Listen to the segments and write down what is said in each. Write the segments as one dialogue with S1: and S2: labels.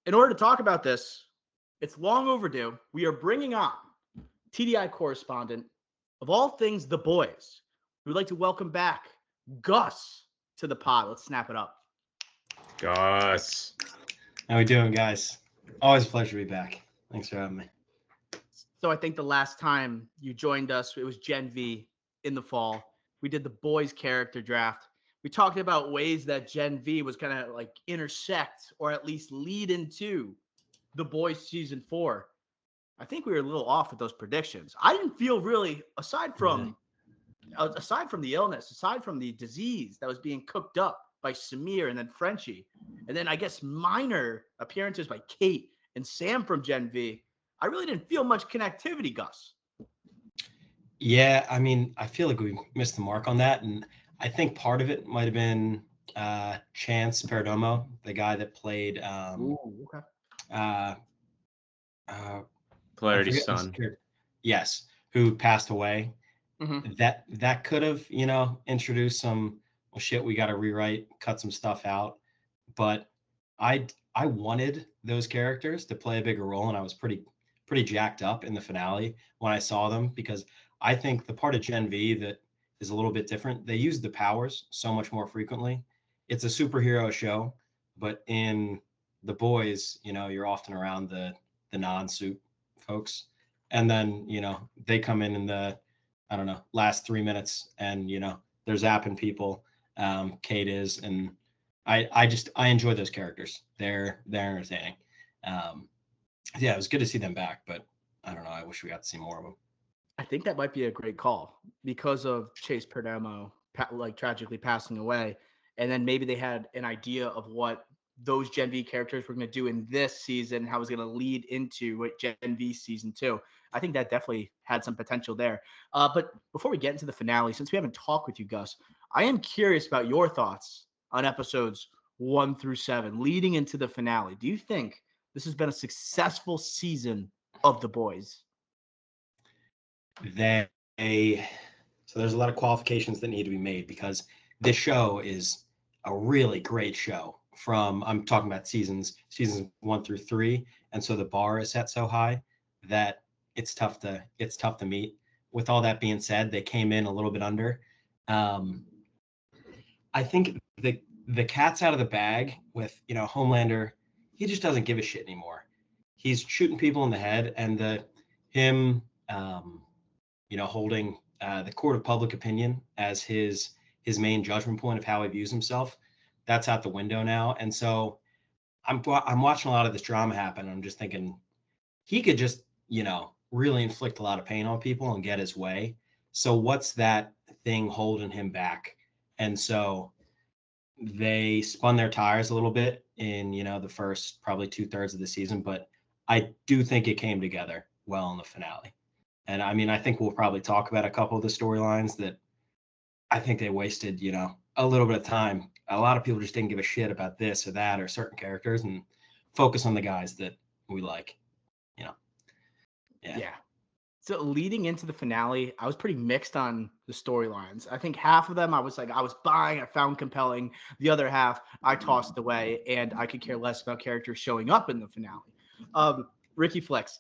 S1: in order to talk about this, it's long overdue. We are bringing on TDI correspondent of all things The Boys. We would like to welcome back Gus to the pod. Let's snap it up.
S2: Gus.
S3: How we doing, guys? Always a pleasure to be back. Thanks for having me.
S1: So I think the last time you joined us, it was Gen V in the fall. We did the Boys character draft. We talked about ways that Gen V was kind of like intersect or at least lead into The Boys season 4. I think we were a little off with those predictions. I didn't feel really, aside from the illness, aside from the disease that was being cooked up by Samir and then Frenchie, and then I guess minor appearances by Kate and Sam from Gen V, I really didn't feel much connectivity, Gus.
S3: Yeah, I mean, I feel like we missed the mark on that, and I think part of it might have been Chance Perdomo, the guy that played
S2: Polarity's son.
S3: Yes, who passed away.
S1: Mm-hmm.
S3: That could have, introduced some shit. We got to rewrite, cut some stuff out. But I wanted those characters to play a bigger role, and I was pretty jacked up in the finale when I saw them, because I think the part of Gen V that is a little bit different, they use the powers so much more frequently. It's a superhero show, but in The Boys, you're often around the non-suit folks, and then they come in the last 3 minutes, and they're zapping people. Kate is, and I enjoy those characters. They're entertaining. Yeah, it was good to see them back, but I don't know, I wish we got to see more of them.
S1: I think that might be a great call because of Chase Perdomo tragically passing away, and then maybe they had an idea of what those Gen V characters were going to do in this season, how it was going to lead into Gen V season 2. I think that definitely had some potential there. But before we get into the finale, since we haven't talked with you, Gus, I am curious about your thoughts on episodes 1 through 7 leading into the finale. Do you think this has been a successful season of The Boys?
S3: So there's a lot of qualifications that need to be made, because this show is a really great show. I'm talking about seasons 1 through 3, and so the bar is set so high that it's tough to meet. With all that being said, they came in a little bit under. I think the cat's out of the bag with Homelander. He just doesn't give a shit anymore. He's shooting people in the head, and him holding the court of public opinion as his main judgment point of how he views himself, that's out the window now. And so I'm watching a lot of this drama happen, and I'm just thinking he could just really inflict a lot of pain on people and get his way. So what's that thing holding him back? And so they spun their tires a little bit in the first probably 2/3 of the season, but I do think it came together well in the finale. And I mean, I think we'll probably talk about a couple of the storylines that I think they wasted, a little bit of time. A lot of people just didn't give a shit about this or that or certain characters and focus on the guys that we like,
S1: Yeah. So leading into the finale, I was pretty mixed on the storylines. I think half of them I was buying, I found compelling. The other half I tossed away, and I could care less about characters showing up in the finale. Ricky Flex,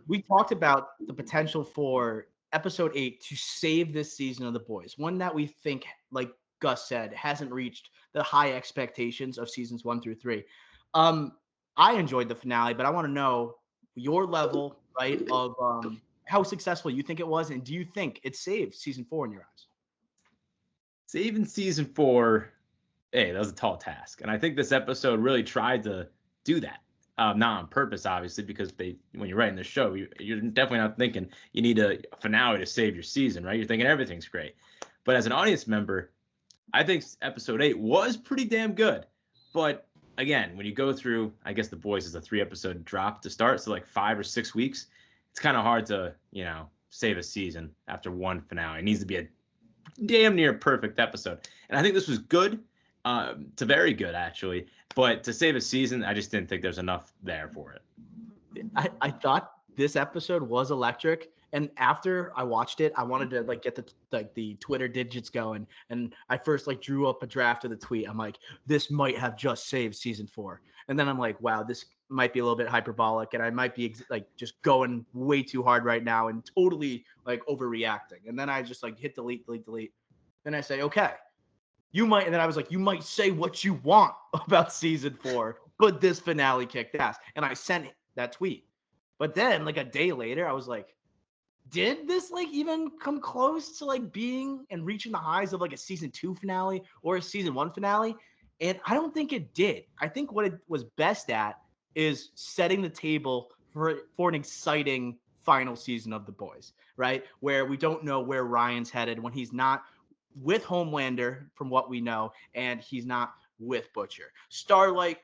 S1: we talked about the potential for episode 8 to save this season of The Boys, one that we think, like Gus said, hasn't reached the high expectations of seasons 1 through 3. I enjoyed the finale, but I want to know your level, right, of how successful you think it was, and do you think it saved season 4 in your eyes?
S2: Saving season 4, that was a tall task, and I think this episode really tried to do that. Not on purpose, obviously, because when you're writing the show, you're definitely not thinking you need a finale to save your season, right? You're thinking everything's great. But as an audience member, I think episode 8 was pretty damn good. But again, when you go through, I guess The Boys is a 3-episode drop to start, so like 5 or 6 weeks, it's kind of hard to, save a season after one finale. It needs to be a damn near perfect episode. And I think this was good, to very good, actually. But to save a season, I just didn't think there's enough there for it.
S1: I thought this episode was electric, And after I watched it, I wanted to like get the Twitter digits going, and I first like drew up a draft of the tweet. I'm like, this might have just saved season 4, and then I'm like, wow, this might be a little bit hyperbolic, and I might be like just going way too hard right now and totally like overreacting. And then I just like hit delete, delete, delete. Then I say, okay, you might, and then I was like, you might say what you want about season 4, but this finale kicked ass. And I sent that tweet. But then like a day later, I was like, did this like even come close to like being and reaching the highs of like a season 2 finale or a season 1 finale? And I don't think it did. I think what it was best at is setting the table for an exciting final season of The Boys, right? Where we don't know where Ryan's headed when he's not with Homelander, from what we know, and he's not with Butcher. Starlight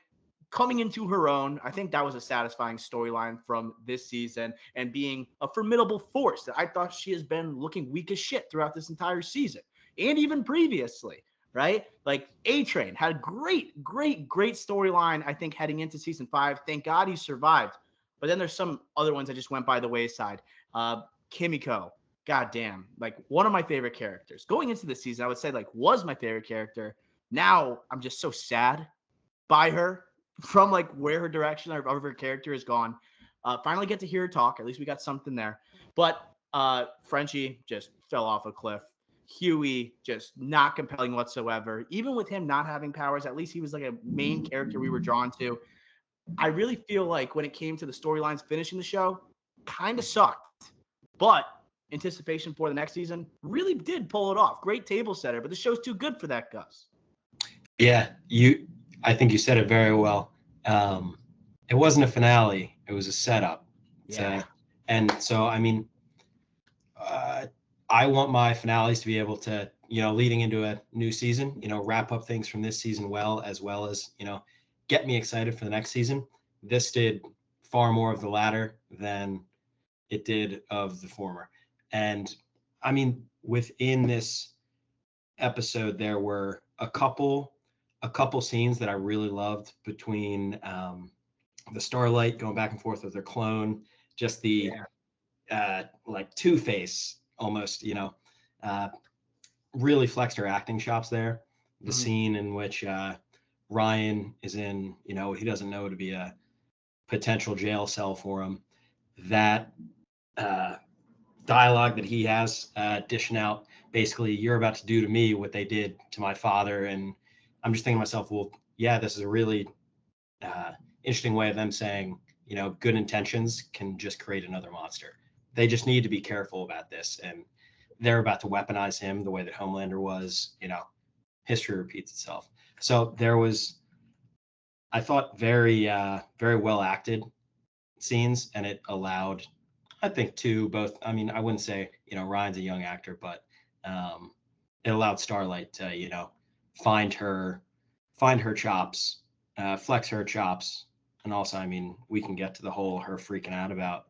S1: coming into her own. I think that was a satisfying storyline from this season, and being a formidable force that I thought she has been looking weak as shit throughout this entire season and even previously, right? Like A-Train had a great storyline, I think, heading into season 5. Thank God he survived. But then there's some other ones that just went by the wayside. Kimiko, goddamn, like one of my favorite characters. Going into this season, I would say like was my favorite character. Now I'm just so sad by her from like where her direction of her character has gone. Finally get to hear her talk. At least we got something there. But Frenchie just fell off a cliff. Huey just not compelling whatsoever. Even with him not having powers, at least he was like a main character we were drawn to. I really feel like when it came to the storylines finishing the show, kind of sucked. But anticipation for the next season really did pull it off. Great table setter, but the show's too good for that, Gus.
S3: Yeah, I think you said it very well. It wasn't a finale; it was a setup.
S1: Yeah.
S3: And so, I mean, I want my finales to be able to, leading into a new season, wrap up things from this season well as, get me excited for the next season. This did far more of the latter than it did of the former. And I mean, within this episode, there were a couple scenes that I really loved between the Starlight going back and forth with her clone, just the like Two-Face almost, really flexed her acting chops there. The scene in which Ryan is in, he doesn't know to be a potential jail cell for him. That dialogue that he has dishing out, basically, you're about to do to me what they did to my father. And I'm just thinking to myself, well, yeah, this is a really interesting way of them saying, good intentions can just create another monster. They just need to be careful about this. And they're about to weaponize him the way that Homelander was, history repeats itself. So there was, I thought, very well acted scenes, and it allowed, I think, both. I mean, I wouldn't say, Ryan's a young actor, but it allowed Starlight to, find her chops, flex her chops. And also, I mean, we can get to the whole her freaking out about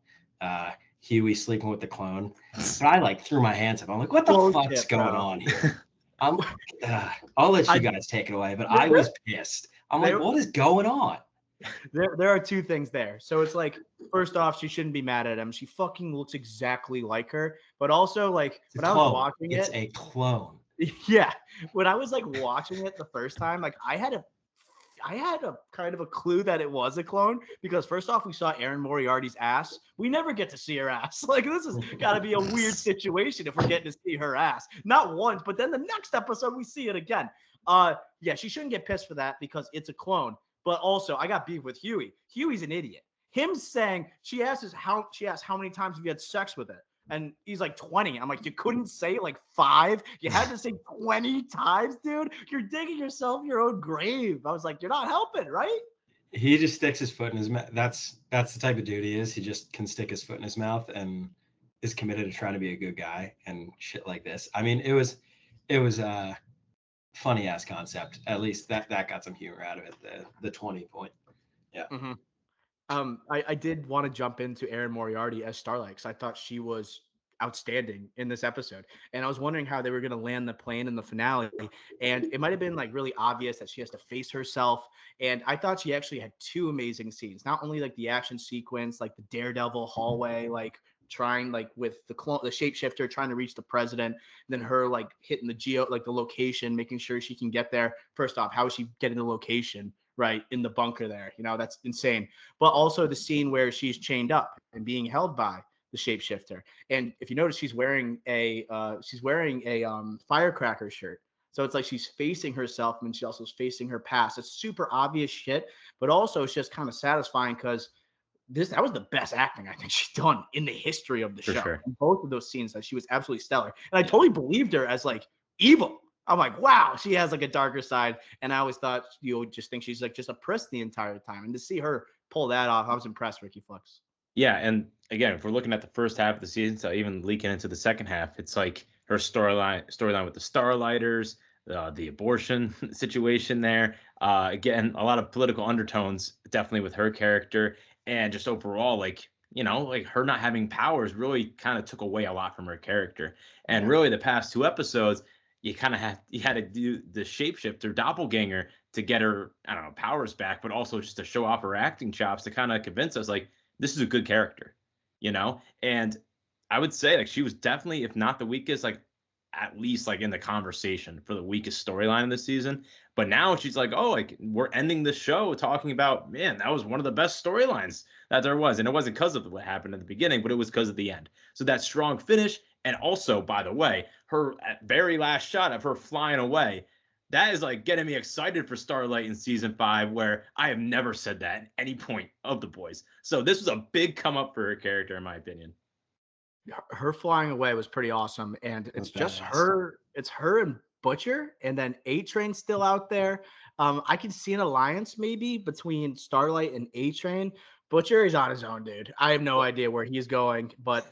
S3: Huey sleeping with the clone. But I like threw my hands up. I'm like, what the fuck's going on here? I'll let you guys take it away, but I was pissed. I'm like, what is going on?
S1: There are two things there. So it's like, first off, she shouldn't be mad at him. She fucking looks exactly like her. But also, like, when I was watching it,
S3: it's a clone.
S1: Yeah, when I was like watching it the first time, like I had a kind of a clue that it was a clone, because first off, we saw Erin Moriarty's ass. We never get to see her ass. Like, this has got to be a weird situation if we're getting to see her ass. Not once, but then the next episode we see it again. Yeah, she shouldn't get pissed for that because it's a clone. But also, I got beef with Huey. Huey's an idiot. Him saying, she asks how many times have you had sex with it? And he's like 20. I'm like, you couldn't say like 5? You had to say 20 times, dude. You're digging yourself your own grave. I was like, you're not helping, right?
S3: He just sticks his foot in his mouth. That's the type of dude he is. He just can stick his foot in his mouth and is committed to trying to be a good guy and shit like this. I mean, it was a funny ass concept. At least that got some humor out of it. The 20 point. Yeah.
S1: Mm-hmm. I did want to jump into Erin Moriarty as Starlight because I thought she was outstanding in this episode. And I was wondering how they were going to land the plane in the finale. And it might have been like really obvious that she has to face herself. And I thought she actually had 2 amazing scenes, not only like the action sequence, like the Daredevil hallway, like trying like with the shapeshifter trying to reach the president, then her like hitting the location, making sure she can get there. First off, how is she getting the location right in the bunker there? That's insane. But also the scene where she's chained up and being held by the shapeshifter. And if you notice, she's wearing a firecracker shirt. So it's like she's facing herself and she also is facing her past. It's super obvious shit, but also it's just kind of satisfying because that was the best acting I think she's done in the history of the show.
S2: Sure.
S1: In both of those scenes, that she was absolutely stellar. And I totally believed her as like evil. I'm like, wow, she has like a darker side. And I always thought you would just think she's like just a priss the entire time. And to see her pull that off, I was impressed, Ricky Flux.
S2: Yeah, and again, if we're looking at the first half of the season, so even leaking into the second half, it's like her storyline with the Starlighters, the abortion situation there. Again, a lot of political undertones, definitely with her character, and just overall, like her not having powers really kind of took away a lot from her character. And really, the past 2 episodes, you had to do the shapeshifter doppelganger to get her, I don't know, powers back, but also just to show off her acting chops to kind of convince us like this is a good character, And I would say like she was definitely, if not the weakest, like at least like in the conversation for the weakest storyline of the season. But now she's like, oh, like we're ending the show talking about, man, that was one of the best storylines that there was. And it wasn't because of what happened at the beginning, but it was because of the end. So that strong finish. And also, by the way, her very last shot of her flying away, that is like getting me excited for Starlight in season 5, where I have never said that at any point of The Boys. So this was a big come up for her character, in my opinion.
S1: Her flying away was pretty awesome. And it's just her. It's her and Butcher, and then A-Train's still out there. I can see an alliance maybe between Starlight and A-Train. Butcher is on his own, dude. I have no idea where he's going, but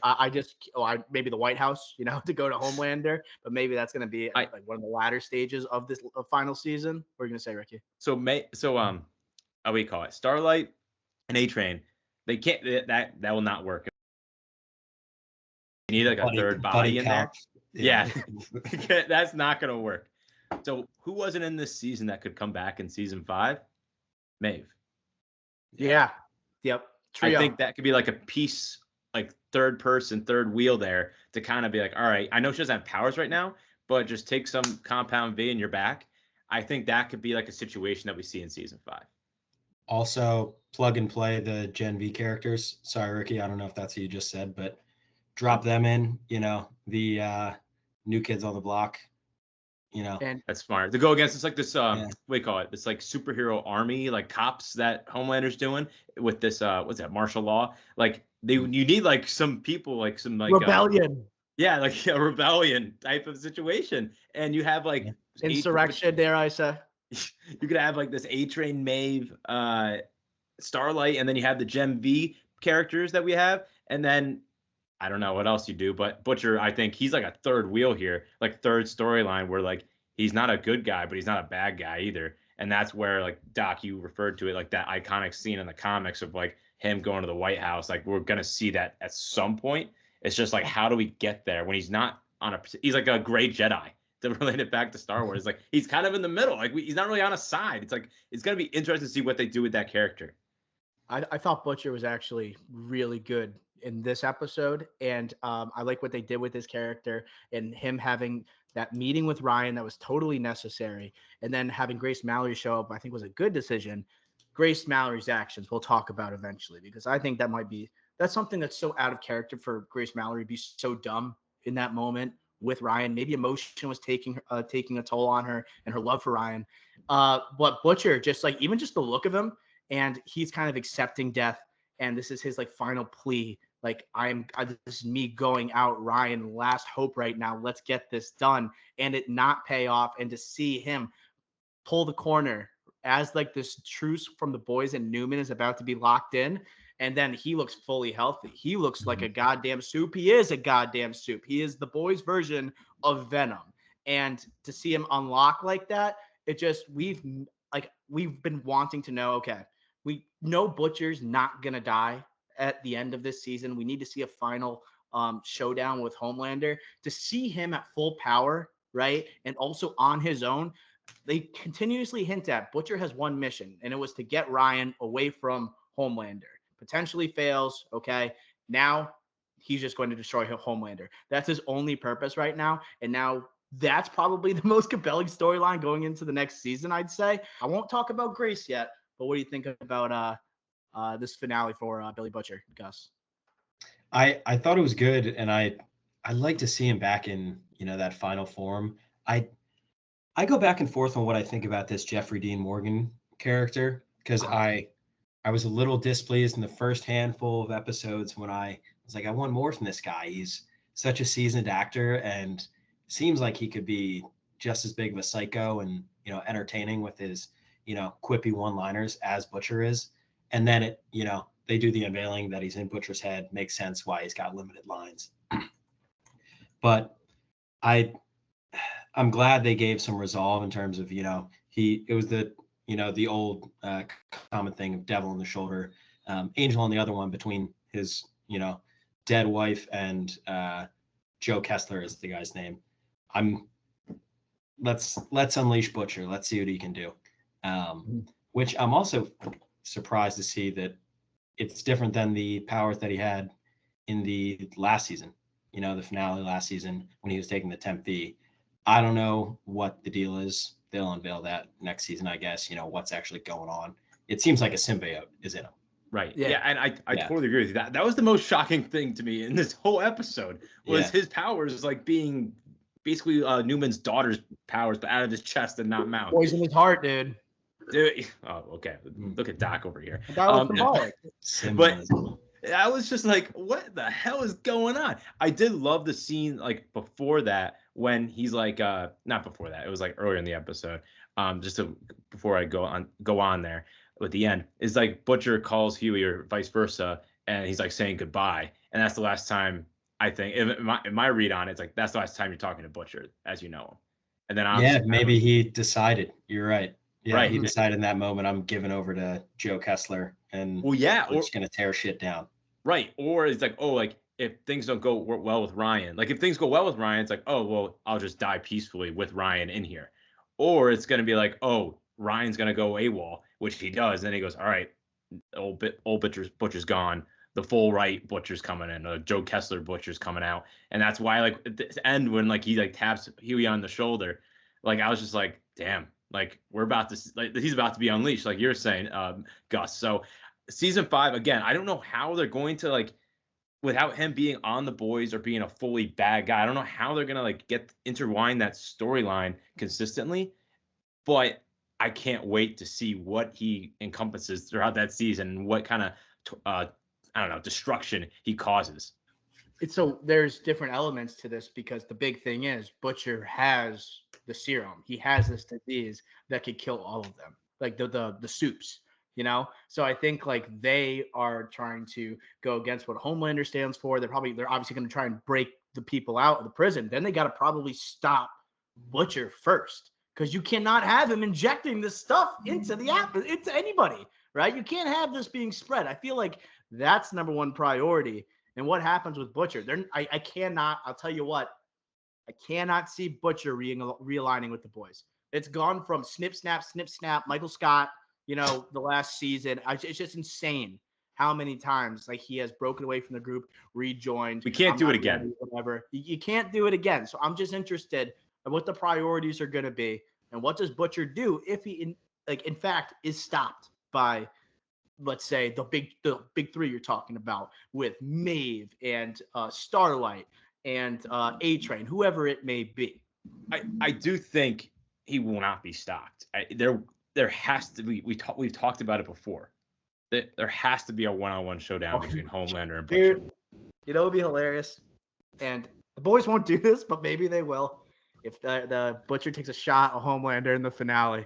S1: maybe the White House, to go to Homelander. But maybe that's going to be like one of the latter stages of this final season. What are you going to say, Ricky?
S2: So how we call it? Starlight and A-Train. They can't. That will not work. You need like a third body in there. Yeah, that's not going to work. So who wasn't in this season that could come back in season 5? Maeve.
S1: Yeah. Yep. Trio.
S2: I think that could be like a piece, like third person, third wheel there to kind of be like, all right, I know she doesn't have powers right now, but just take some compound V in your back. I think that could be like a situation that we see in season 5.
S3: Also, plug and play the Gen V characters. Sorry, Ricky, I don't know if that's what you just said, but drop them in, the new kids on the block,
S1: And
S2: that's smart to go against. It's like this, what do you call it? This like superhero army, like cops that Homelander's doing with this, what's that, martial law? Like you need like some people, like some like
S1: rebellion.
S2: Like a rebellion type of situation. And you have like
S1: insurrection, dare I say.
S2: You could have like this A-Train, Maeve, Starlight, and then you have the Gem V characters that we have, and then I don't know what else you do, but Butcher, I think he's like a third wheel here, like third storyline where like he's not a good guy, but he's not a bad guy either. And that's where like Doc, you referred to it, like that iconic scene in the comics of like him going to the White House. Like we're gonna see that at some point. It's just like, how do we get there when he's not he's like a gray Jedi, to relate it back to Star Wars. Like he's kind of in the middle. Like he's not really on a side. It's like, it's gonna be interesting to see what they do with that character.
S1: I thought Butcher was actually really good in this episode, and I like what they did with his character and him having that meeting with Ryan that was totally necessary, and then having Grace Mallory show up, I think was a good decision. Grace Mallory's actions we'll talk about eventually, because I think that's something that's so out of character for Grace Mallory to be so dumb in that moment with Ryan. Maybe emotion was taking a toll on her and her love for Ryan. But Butcher, just like even just the look of him, and he's kind of accepting death, and this is his like final plea. Like this is me going out, Ryan, last hope right now. Let's get this done, and it not pay off, and to see him pull the corner as like this truce from the boys and Newman is about to be locked in. And then he looks fully healthy. He looks like a goddamn soup. He is a goddamn soup. He is the boys' version of Venom. And to see him unlock like that, it just, we've been wanting to know, okay, we know Butcher's not going to die at the end of this season. We need to see a final showdown with Homelander. To see him at full power, right, and also on his own, they continuously hint at Butcher has one mission, and it was to get Ryan away from Homelander. Potentially fails, okay? Now he's just going to destroy Homelander. That's his only purpose right now. And now that's probably the most compelling storyline going into the next season, I'd say. I won't talk about Grace yet, but what do you think about this finale for Billy Butcher, Gus?
S3: I thought it was good, and I'd like to see him back in, that final form. I go back and forth on what I think about this Jeffrey Dean Morgan character, because I was a little displeased in the first handful of episodes when I was like, I want more from this guy. He's such a seasoned actor and seems like he could be just as big of a psycho and, entertaining with his, quippy one-liners as Butcher is. And then they do the unveiling that he's in Butcher's head. Makes sense why he's got limited lines. But I'm glad they gave some resolve in terms of, it was the old common thing of devil in the shoulder, angel on the other one, between his, dead wife and Joe Kessler is the guy's name. Let's unleash Butcher. Let's see what he can do. Which I'm also surprised to see that it's different than the powers that he had in the last season, the finale last season when he was taking the temp V. I don't know what the deal is. They'll unveil that next season, I guess, what's actually going on. It seems like a symbiote is in him.
S2: Right. Yeah. And I totally agree with you. That was the most shocking thing to me in this whole episode was his powers like being basically Newman's daughter's powers, but out of his chest and not mouth.
S1: Poison his heart, dude.
S2: Oh, okay. Look at Doc over here.
S1: That was symbolic.
S2: But I was just like, what the hell is going on? I did love the scene like before that when he's like, not before that. It was like earlier in the episode. Before I go on there with the end, is like Butcher calls Huey or vice versa, and he's like saying goodbye, and that's the last time I think. In my read on it, it's like that's the last time you're talking to Butcher as you know him. And then
S3: maybe he decided. You're right. Yeah,
S2: right.
S3: He decided in that moment, I'm giving over to Joe Kessler, and we're just gonna tear shit down.
S2: Right. Or it's like, oh, like if things don't go well with Ryan, like if things go well with Ryan, it's like, oh, well, I'll just die peacefully with Ryan in here. Or it's going to be like, oh, Ryan's going to go AWOL, which he does. Then he goes, all right, old Butcher's gone. The full right Butcher's coming in. Joe Kessler Butcher's coming out. And that's why, like, at the end, when, like, he, like, taps Huey on the shoulder, like, I was just like, damn, like, he's about to be unleashed, like you're saying, Gus. So season 5, again, I don't know how they're going to, like, without him being on the boys or being a fully bad guy, I don't know how they're going to like intertwine that storyline consistently, but I can't wait to see what he encompasses throughout that season and what kind of, destruction he causes.
S1: So there's different elements to this because the big thing is Butcher has the serum. He has this disease that could kill all of them, like the soups. So I think like they are trying to go against what Homelander stands for. They're obviously going to try and break the people out of the prison. Then they got to probably stop Butcher first, because you cannot have him injecting this stuff into anybody, right? You can't have this being spread. I feel like that's number one priority. And what happens with Butcher? I cannot. I'll tell you what. I cannot see Butcher realigning with the boys. It's gone from snip snap, Michael Scott. The last season, it's just insane how many times like he has broken away from the group, rejoined.
S2: We can't do it again.
S1: Whatever. You can't do it again. So I'm just interested in what the priorities are going to be and what does Butcher do if he, in fact, is stopped by, let's say, the big three you're talking about with Maeve and Starlight and A-Train, whoever it may be.
S2: I do think he will not be stopped. There has to be. We've talked about it before. There has to be a one-on-one showdown between Homelander and Butcher.
S1: Dude, it would be hilarious. And the boys won't do this, but maybe they will. If the Butcher takes a shot of Homelander in the finale,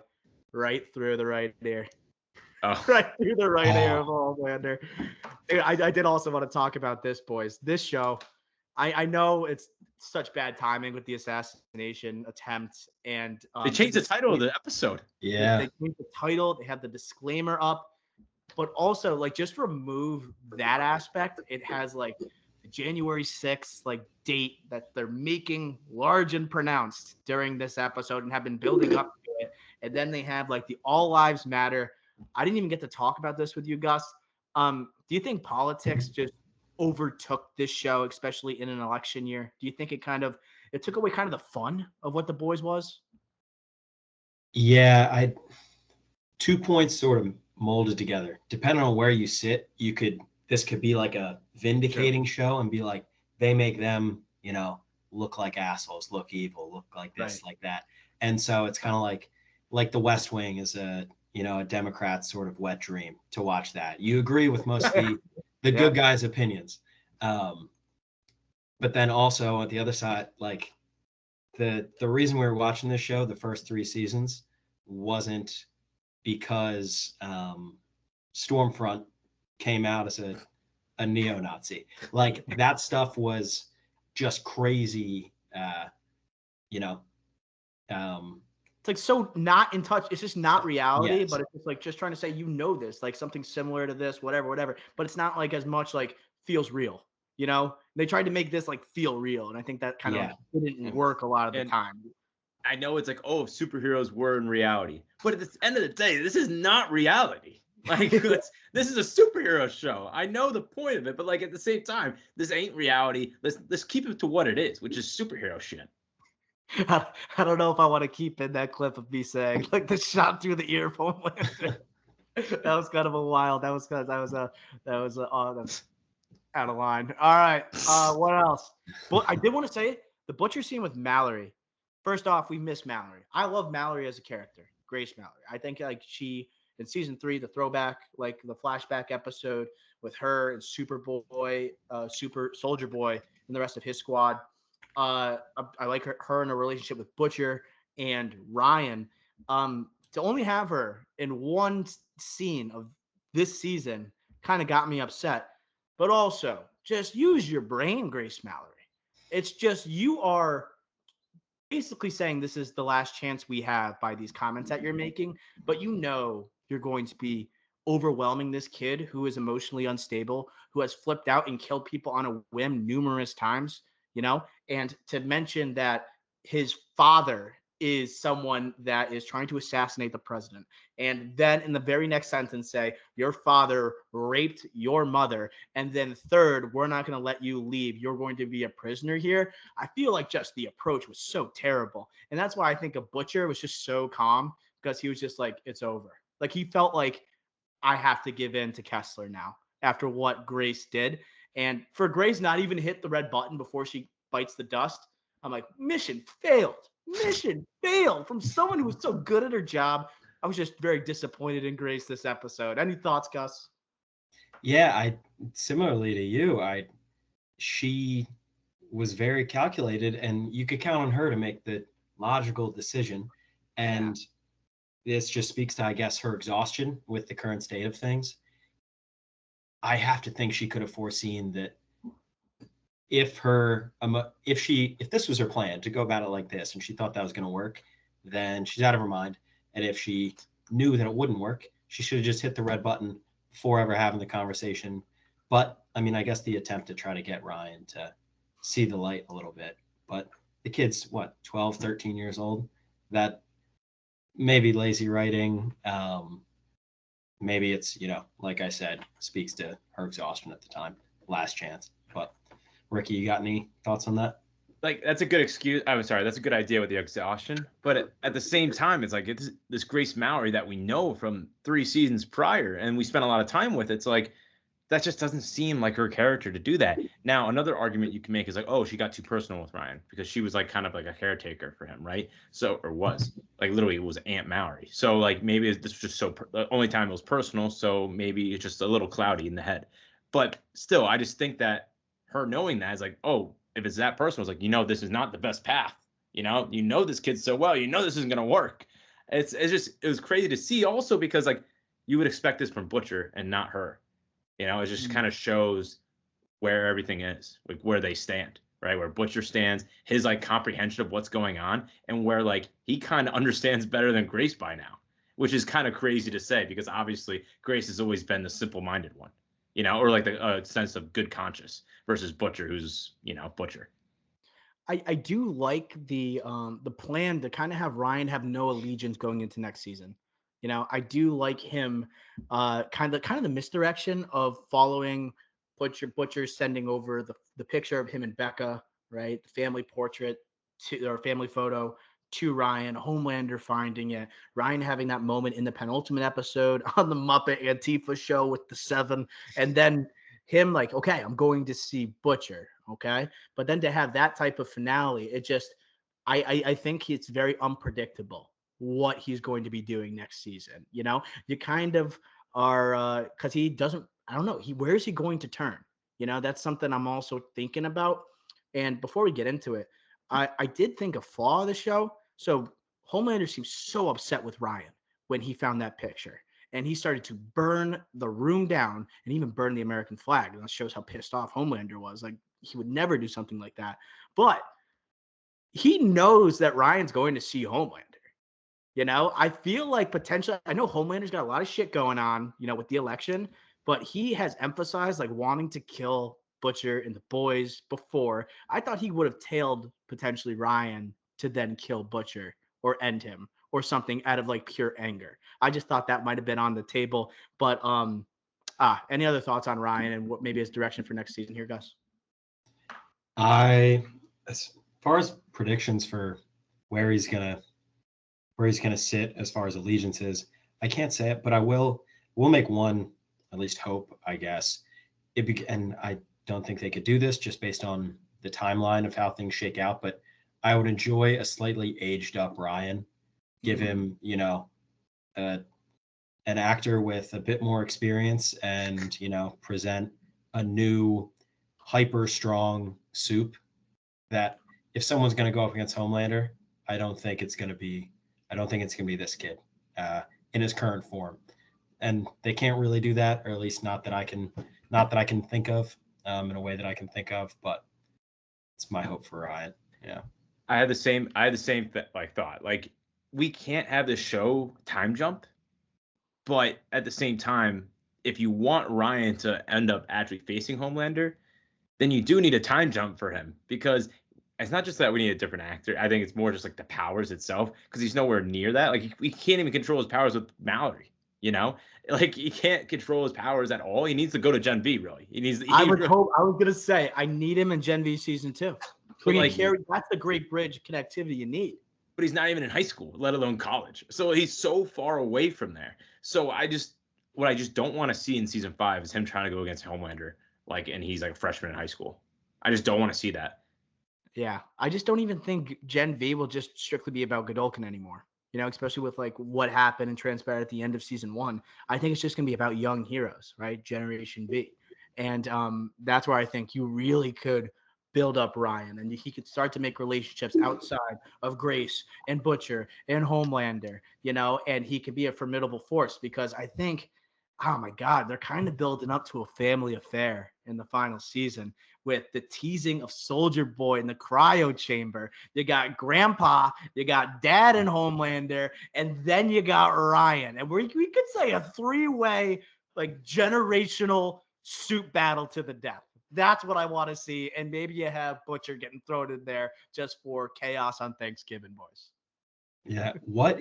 S1: right through the right ear.
S2: Oh.
S1: Right through the right ear of Homelander. I did also want to talk about this, boys. This show, I know it's such bad timing with the assassination attempt, and
S2: they changed the title of the episode.
S3: Yeah,
S1: they changed the title. They have the disclaimer up, but also like just remove that aspect. It has like the January 6th like date that they're making large and pronounced during this episode and have been building up to it, and then they have like the All Lives Matter. I didn't even get to talk about this with you, Gus. Do you think politics just overtook this show, especially in an election year? Do you think it took away kind of the fun of what The Boys was?
S3: Yeah, 2 points sort of molded together. Depending on where you sit, this could be like a vindicating show and be like, they make them, look like assholes, look evil, look like this, like that. And so it's kind of like The West Wing is a Democrat's sort of wet dream to watch that. You agree with most of the good guys' opinions. But then also on the other side, like the reason we were watching this show, the first 3 seasons, wasn't because Stormfront came out as a neo-Nazi. Like that stuff was just crazy,
S1: It's like so not in touch. It's just not reality,
S3: Yes.
S1: but it's just like just trying to say, this, like something similar to this, whatever. But it's not like as much like feels real, They tried to make this like feel real, and I think that kind of didn't work a lot of the time.
S2: I know it's like, oh, if superheroes were in reality, but at the end of the day, this is not reality. Like this is a superhero show. I know the point of it, but like at the same time, this ain't reality. Let's keep it to what it is, which is superhero shit.
S1: I don't know if I want to keep in that clip of me saying like the shot through the earphone. That was kind of a wild. That was that's out of line. All right. What else? But I did want to say the butcher scene with Mallery. First off, we miss Mallery. I love Mallery as a character, Grace Mallery. I think like she in season 3, the throwback, like the flashback episode with her and Superboy, Super Soldier Boy, and the rest of his squad. I like her in a relationship with Butcher and Ryan. To only have her in one scene of this season kind of got me upset. But also, just use your brain, Grace Mallery. It's just you are basically saying this is the last chance we have by these comments that you're making, but you're going to be overwhelming this kid who is emotionally unstable, who has flipped out and killed people on a whim numerous times, and to mention that his father is someone that is trying to assassinate the president. And then in the very next sentence say, your father raped your mother. And then third, we're not going to let you leave. You're going to be a prisoner here. I feel like just the approach was so terrible. And that's why I think a Butcher was just so calm, because he was just like, it's over. Like he felt like I have to give in to Kessler now after what Grace did. And for Grace not even hit the red button before she bites the dust, I'm like, mission failed from someone who was so good at her job. I was just very disappointed in Grace this episode. Any thoughts, Gus?
S3: Yeah, similarly to you, she was very calculated, and you could count on her to make the logical decision. And this just speaks to, I guess, her exhaustion with the current state of things. I have to think she could have foreseen that if this was her plan to go about it like this, and she thought that was going to work, then she's out of her mind. And if she knew that it wouldn't work, she should have just hit the red button before ever having the conversation. But I mean, I guess the attempt to try to get Ryan to see the light a little bit, but the kid's 12, 13 years old. That maybe lazy writing. Maybe it's, like I said, speaks to her exhaustion at the time, last chance. But Ricky, you got any thoughts on that?
S2: Like, that's a good excuse. I'm sorry, that's a good idea with the exhaustion. But at the same time, it's like it's this Grace Mallery that we know from 3 seasons prior, and we spent a lot of time with. It's like that just doesn't seem like her character to do that. Now, another argument you can make is like, oh, she got too personal with Ryan because she was like kind of like a caretaker for him, right? So, or was like literally it was Aunt Mallery. So like maybe this was just the only time it was personal. So maybe it's just a little cloudy in the head. But still, I just think that her knowing that is like, oh, if it's that personal, it's like, this is not the best path. This kid so well, this isn't gonna work. It was crazy to see also because like you would expect this from Butcher and not her. It just kind of shows where everything is, like where they stand, right? Where Butcher stands, his like comprehension of what's going on, and where like he kind of understands better than Grace by now, which is kind of crazy to say because obviously Grace has always been the simple-minded one, or like the sense of good conscience versus Butcher, who's Butcher.
S1: I do like the plan to kind of have Ryan have no allegiance going into next season. I do like him kind of the misdirection of following Butcher's sending over the picture of him and Becca, right? The family portrait or family photo to Ryan, Homelander finding it, Ryan having that moment in the penultimate episode on the Muppet Antifa show with the seven, and then him like, okay, I'm going to see Butcher, okay? But then to have that type of finale, it just, I think it's very unpredictable what he's going to be doing next season. You know, you kind of are, because he doesn't, I don't know, where is he going to turn? You know, that's something I'm also thinking about. And before we get into it, I did think a flaw of the show. So Homelander seems so upset with Ryan when he found that picture. And he started to burn the room down and even burn the American flag. And that shows how pissed off Homelander was. Like, he would never do something like that. But he knows that Ryan's going to see Homelander. You know, I feel like potentially, I know Homelander's got a lot of shit going on, you know, with the election, but he has emphasized like wanting to kill Butcher and the boys before. I thought he would have tailed potentially Ryan to then kill Butcher or end him or something out of like pure anger. I just thought that might have been on the table. But any other thoughts on Ryan and what maybe his direction for next season here, Gus?
S3: As far as predictions for where he's gonna sit as far as allegiances, I can't say it, but we'll make one, at least hope, I guess. And I don't think they could do this just based on the timeline of how things shake out, but I would enjoy a slightly aged up Ryan, give him, you know, an actor with a bit more experience and, you know, present a new hyper strong soup that if someone's going to go up against Homelander, I don't think it's going to be this kid in his current form. And they can't really do that, or at least not that I can think of in a way that I can think of, but it's my hope for Ryan. Yeah.
S2: I had the same thought. Like, we can't have the show time jump, but at the same time, if you want Ryan to end up actually facing Homelander, then you do need a time jump for him, because it's not just that we need a different actor. I think it's more just like the powers itself, because he's nowhere near that. Like, he can't even control his powers with Mallery, you know? Like, he can't control his powers at all. He needs to go to Gen V, really. I was
S1: going to say, I need him in Gen V season 2. Like, that's the great bridge connectivity you need.
S2: But he's not even in high school, let alone college. So he's so far away from there. So what I just don't want to see in season 5 is him trying to go against Homelander, like, and he's like a freshman in high school. I just don't want to see that.
S1: Yeah, I just don't even think Gen V will just strictly be about Godolkin anymore. You know, especially with like what happened and transpired at the end of season 1. I think it's just going to be about young heroes, right? Generation V. And that's where I think you really could build up Ryan, and he could start to make relationships outside of Grace and Butcher and Homelander, you know, and he could be a formidable force, because I think, oh my God, they're kind of building up to a family affair in the final season with the teasing of Soldier Boy in the cryo chamber. You got Grandpa, you got Dad and Homelander, and then you got Ryan. And we could say a 3-way, like, generational soup battle to the death. That's what I want to see. And maybe you have Butcher getting thrown in there just for chaos on Thanksgiving, boys.
S3: Yeah. What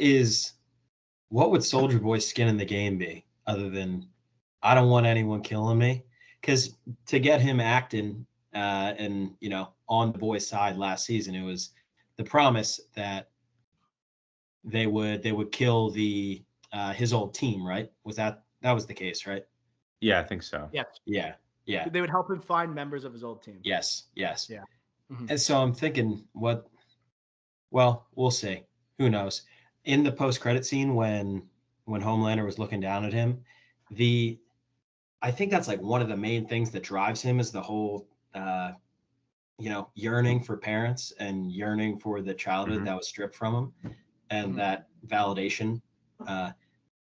S3: would Soldier Boy's skin in the game be other than, I don't want anyone killing me? Because to get him acting and, you know, on the boys' side last season, it was the promise that they would kill his old team, right? That was the case, right?
S2: Yeah, I think so.
S1: Yeah.
S3: Yeah.
S1: They would help him find members of his old team.
S3: Yes.
S1: Yeah.
S3: Mm-hmm. And so I'm thinking, well, we'll see. Who knows? In the post-credit scene when Homelander was looking down at him, I think that's like one of the main things that drives him is the whole, you know, yearning for parents and yearning for the childhood that was stripped from him, and that validation.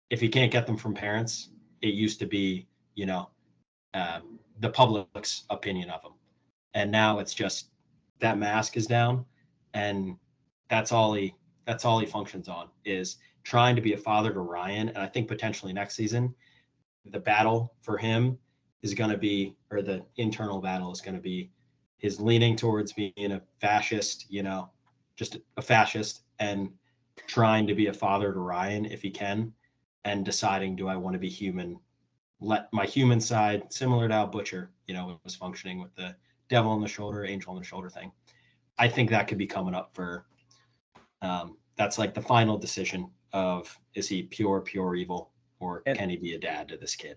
S3: If he can't get them from parents, it used to be, you know, the public's opinion of him, and now it's just that mask is down, and that's all he functions on, is trying to be a father to Ryan. And I think potentially next season, the battle for him is going to be, or the internal battle is going to be, his leaning towards being a fascist, you know, just a fascist, and trying to be a father to Ryan if he can, and deciding, do I want to be human let my human side, similar to how Butcher, was functioning with the devil on the shoulder, angel on the shoulder thing. I think that could be coming up for, that's like the final decision of, is he pure evil, or can he be a dad to this kid?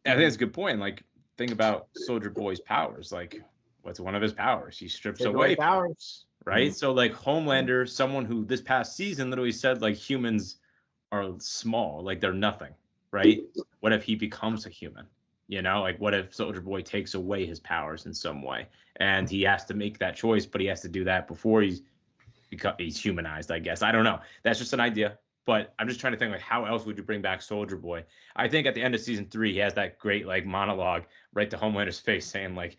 S2: I think that's a good point. Like, think about Soldier Boy's powers. Like, what's one of his powers? He strips away powers, right? Mm-hmm. So like Homelander, someone who this past season literally said like humans are small, like they're nothing, right? What if he becomes a human? Like what if Soldier Boy takes away his powers in some way? And he has to make that choice, but he has to do that before he's humanized, I guess. I don't know. That's just an idea. But I'm just trying to think, like, how else would you bring back Soldier Boy? I think at the end of season 3, he has that great like monologue right to Homelander's face, saying like,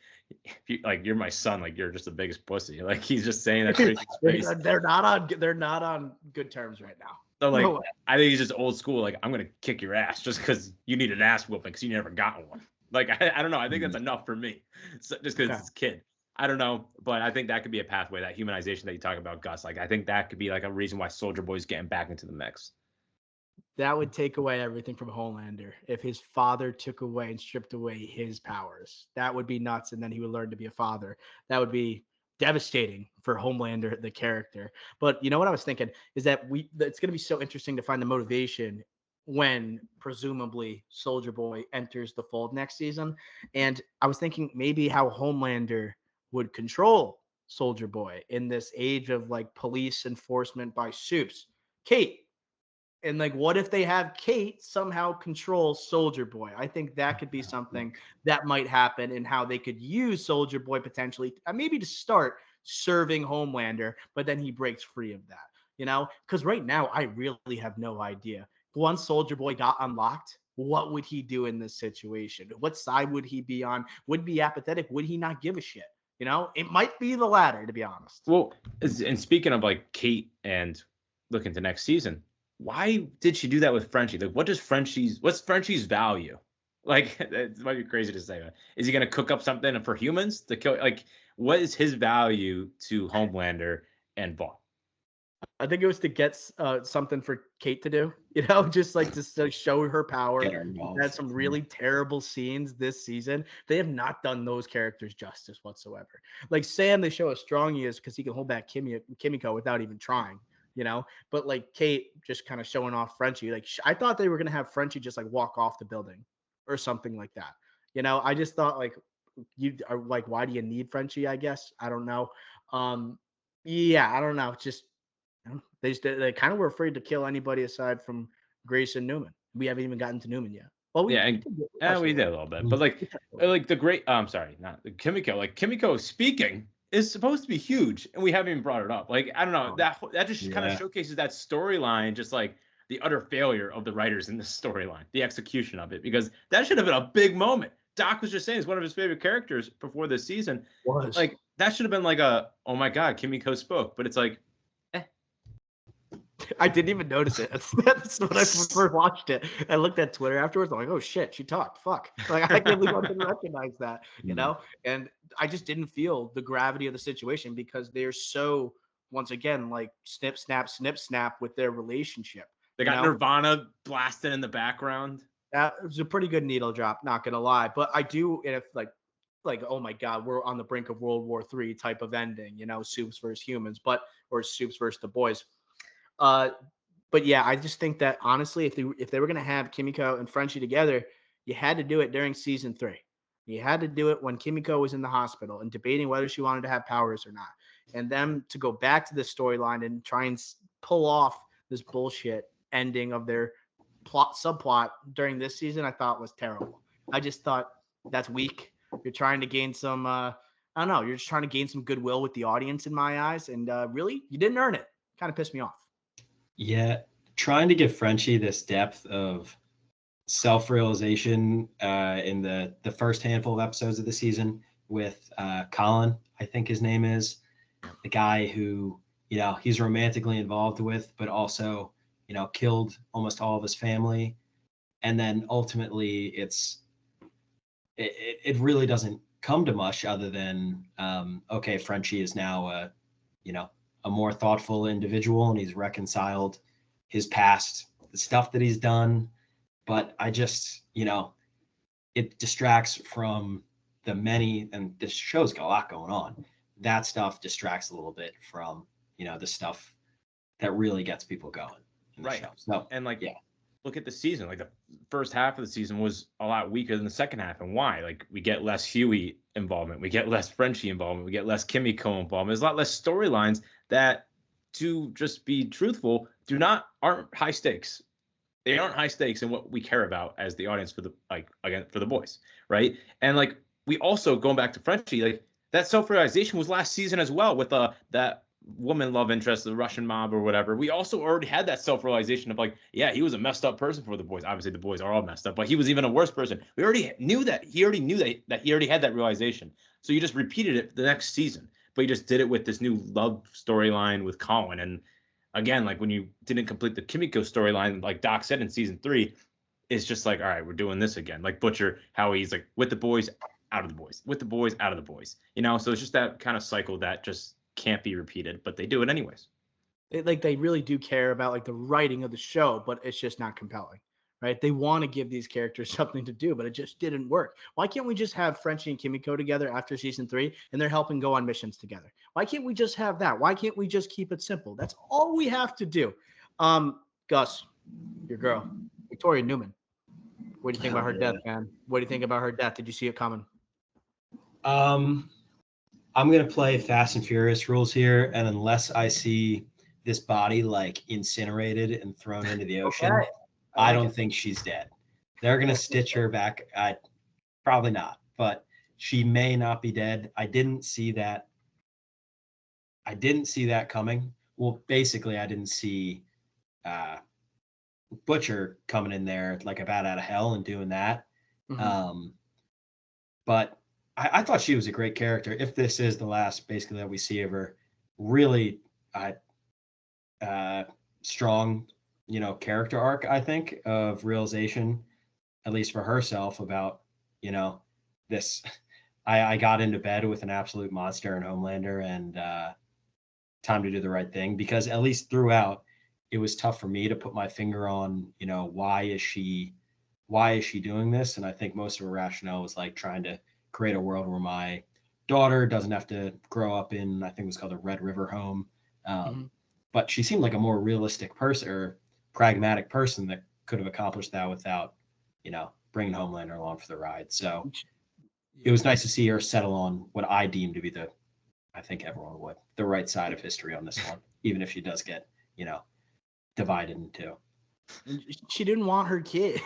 S2: you're my son, like you're just the biggest pussy. Like he's just saying that to his face.
S1: They're not on good terms right now.
S2: So like, no, I think he's just old school. Like, I'm gonna kick your ass just because you need an ass whooping because you never got one. Like I don't know. I think that's enough for me. So, just because it's a kid. I don't know, but I think that could be a pathway, that humanization that you talk about, Gus. Like, I think that could be like a reason why Soldier Boy's getting back into the mix.
S1: That would take away everything from Homelander. If his father took away and stripped away his powers, that would be nuts. And then he would learn to be a father. That would be devastating for Homelander, the character. But you know what I was thinking is that it's going to be so interesting to find the motivation when presumably Soldier Boy enters the fold next season. And I was thinking maybe how Homelander would control Soldier Boy in this age of like police enforcement by Supes. Kate. And like, what if they have Kate somehow control Soldier Boy? I think that could be something that might happen, and how they could use Soldier Boy potentially, maybe to start serving Homelander, but then he breaks free of that, because right now I really have no idea. Once Soldier Boy got unlocked, what would he do in this situation? What side would he be on? Would he be apathetic? Would he not give a shit? It might be the latter, to be honest.
S2: Well, and speaking of like Kate and looking to next season, why did she do that with Frenchie? Like, what's Frenchie's value? Like, it might be crazy to say, but is he going to cook up something for humans to kill? Like, what is his value to Homelander and Vaughn?
S1: I think it was to get something for Kate to do, just like to show her power. Had some really terrible scenes this season. They have not done those characters justice whatsoever. Like Sam, they show how strong he is because he can hold back Kimiko without even trying. But like Kate just kind of showing off Frenchie. Like I thought they were going to have Frenchie just like walk off the building or something like that. I just thought like, you are like, why do you need Frenchie? I guess. I don't know. Yeah, I don't know. Just, they kind of were afraid to kill anybody aside from Grace and Newman. We haven't even gotten to Newman yet. Well, we did
S2: a little bit, but like the great, I'm sorry, not the Kimiko. Like Kimiko speaking is supposed to be huge, and we haven't even brought it up. Like, I don't know, that just kind of showcases that storyline, just like the utter failure of the writers in this storyline, the execution of it, because that should have been a big moment. Doc was just saying it's one of his favorite characters before this season. Like, that should have been like oh my God, Kimiko spoke, but it's like,
S1: I didn't even notice it. That's when I first watched it. I looked at Twitter afterwards. I'm like, oh shit, she talked. Fuck. Like, I can't believe I didn't recognize that, And I just didn't feel the gravity of the situation because they're so, once again, like snip, snap with their relationship.
S2: They got Nirvana blasting in the background.
S1: That was a pretty good needle drop, not gonna lie. But I do, if like, oh my God, we're on the brink of World War III type of ending, Supes versus humans, or Supes versus the boys. But yeah, I just think that honestly, if they were going to have Kimiko and Frenchie together, you had to do it during season 3. You had to do it when Kimiko was in the hospital and debating whether she wanted to have powers or not. And them to go back to this storyline and try and pull off this bullshit ending of their subplot during this season, I thought was terrible. I just thought that's weak. You're trying to gain some, I don't know, you're just trying to gain some goodwill with the audience in my eyes. And really, you didn't earn it. Kind of pissed me off.
S3: Yeah, trying to give Frenchie this depth of self-realization in the first handful of episodes of the season with Colin, I think his name is, the guy who, he's romantically involved with, but also, killed almost all of his family. And then ultimately it really doesn't come to much other than, okay, Frenchie is now a more thoughtful individual, and he's reconciled his past, the stuff that he's done. But I just, it distracts from the many, and this show's got a lot going on. That stuff distracts a little bit from, the stuff that really gets people going in the show. So,
S2: and
S3: yeah.
S2: Look at the season. Like the first half of the season was a lot weaker than the second half. And why? Like we get less Huey involvement. We get less Frenchie involvement. We get less Kimiko involvement. There's a lot less storylines that, to just be truthful, aren't high stakes. They aren't high stakes in what we care about as the audience for the boys, right? And like we also, going back to Frenchie, like that self-realization was last season as well with that woman love interest, the Russian mob or whatever. We also already had that self-realization of like, yeah, he was a messed up person for the boys. Obviously the boys are all messed up, but he was even a worse person. We already knew that. He already knew that he already had that realization. So you just repeated it the next season, but you just did it with this new love storyline with Colin. And again, like when you didn't complete the Kimiko storyline, like Doc said in season 3, it's just like, all right, we're doing this again. Like Butcher, how he's like with the boys, out of the boys, with the boys, out of the boys. So it's just that kind of cycle that just can't be repeated, but they do it anyways.
S1: They really do care about like the writing of the show, but it's just not compelling, right? They want to give these characters something to do, but it just didn't work. Why can't we just have Frenchie and Kimiko together after season 3 and they're helping go on missions together? Why can't we just have that? Why can't we just keep it simple? That's all we have to do. Gus, your girl, Victoria Newman. What do you think about her death, man? What do you think about her death? Did you see it coming?
S3: I'm going to play Fast and Furious rules here, and unless I see this body like incinerated and thrown into the ocean,
S1: Okay.
S3: I don't think she's dead. They're going to stitch her back. Probably not, but she may not be dead. I didn't see that coming. Well, basically, I didn't see Butcher coming in there like a bat out of hell and doing that. Mm-hmm. But I thought she was a great character. If this is the last, basically, that we see of her, really strong, character arc, I think, of realization, at least for herself, about, this. I got into bed with an absolute monster in Homelander, and time to do the right thing, because at least throughout, it was tough for me to put my finger on, why is she doing this? And I think most of her rationale was like trying to create a world where my daughter doesn't have to grow up in, I think it was called a Red River home. But she seemed like a more realistic person or pragmatic person that could have accomplished that without, bringing Homelander along for the ride. So it was nice to see her settle on what I deem to be I think everyone would, the right side of history on this one, even if she does get, divided in two.
S1: She didn't want her kid.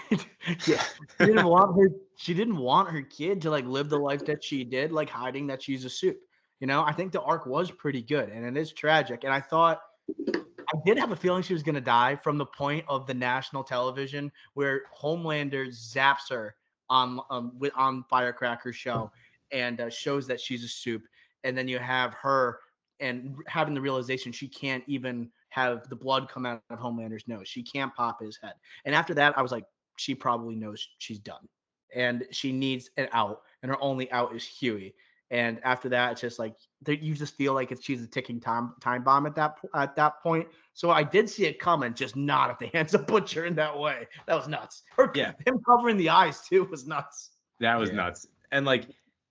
S1: Yeah, she didn't want her kid to like live the life that she did, like hiding that she's a soup. I think the arc was pretty good, and it is tragic. And I did have a feeling she was going to die from the point of the national television where Homelander zaps her on Firecracker's show and shows that she's a soup, and then you have her and having the realization she can't even have the blood come out of Homelander's nose. She can't pop his head. And after that, I was like, she probably knows she's done. And she needs an out. And her only out is Huey. And after that, it's just like, you just feel like she's a ticking time bomb at that point. So I did see it coming, just not at the hands of Butcher in that way. That was nuts. Him covering the eyes, too, was nuts.
S2: That was nuts. And, like,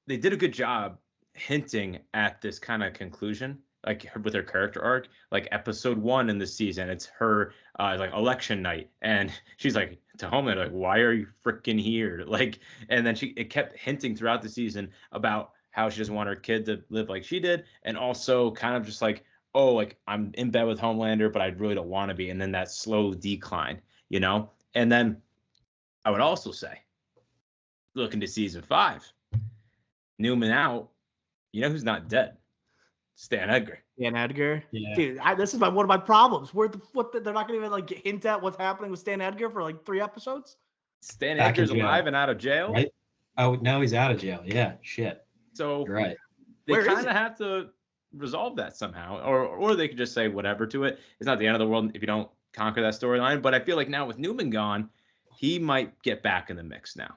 S2: they did a good job hinting at this kind of conclusion, like with her character arc. Like episode 1 in the season, it's her like election night, and she's like to Homelander, like, why are you freaking here? Like, and then it kept hinting throughout the season about how she doesn't want her kid to live like she did, and also kind of just like, oh, like I'm in bed with Homelander, but I really don't want to be, and then that slow decline, And then I would also say, looking to season 5, Newman out. Who's not dead? Stan Edgar.
S1: Stan Edgar?
S3: Yeah.
S1: Dude, this is one of my problems. They're not going to even like hint at what's happening with Stan Edgar for like 3 episodes?
S2: Stan Edgar's alive and out of jail?
S3: Right? Oh, now he's out of jail. Yeah, shit.
S2: So
S3: you're right.
S2: They kind of have to resolve that somehow. Or they could just say whatever to it. It's not the end of the world if you don't conquer that storyline. But I feel like now with Newman gone, he might get back in the mix now.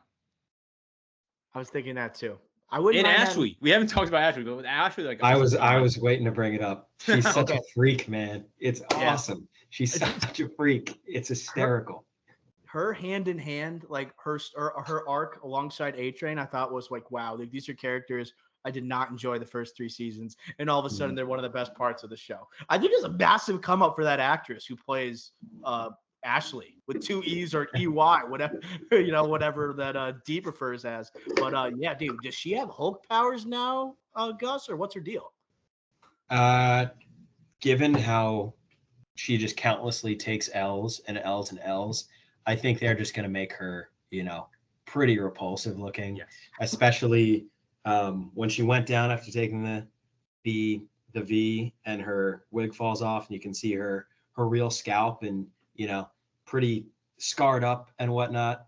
S1: I was thinking that too. I wouldn't.
S2: And Ashley, we haven't talked about Ashley, but with Ashley, like
S3: I was waiting to bring it up. She's such a freak, man. It's awesome. She's such a freak. It's hysterical.
S1: her hand in hand, like her arc alongside A Train, I thought was like, wow, like these are characters I did not enjoy the first 3 seasons, and all of a sudden they're one of the best parts of the show. I think it's a massive come up for that actress who plays Ashley with 2 E's or EY, whatever whatever that D prefers as. But yeah, dude, does she have Hulk powers now, Gus, or what's her deal?
S3: Given how she just countlessly takes L's and L's and L's, I think they're just going to make her, pretty repulsive looking,
S2: Yes.
S3: especially when she went down after taking the V and her wig falls off and you can see her real scalp and, pretty scarred up and whatnot.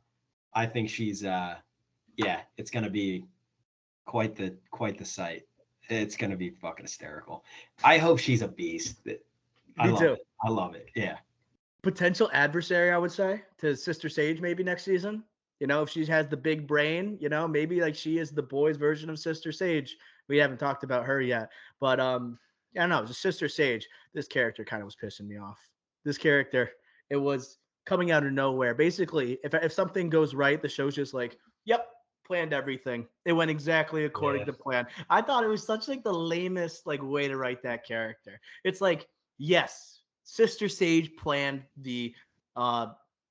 S3: I think she's, it's going to be quite the sight. It's going to be fucking hysterical. I hope she's a beast. I love it. Yeah.
S1: Potential adversary, I would say, to Sister Sage maybe next season. If she has the big brain, maybe like she is the boys' version of Sister Sage. We haven't talked about her yet, but I don't know. Just Sister Sage, this character kind of was pissing me off. This character, it was coming out of nowhere. Basically, if something goes right, the show's just like, yep, planned everything. It went exactly according to plan. I thought it was such like the lamest like way to write that character. It's like, yes, Sister Sage planned the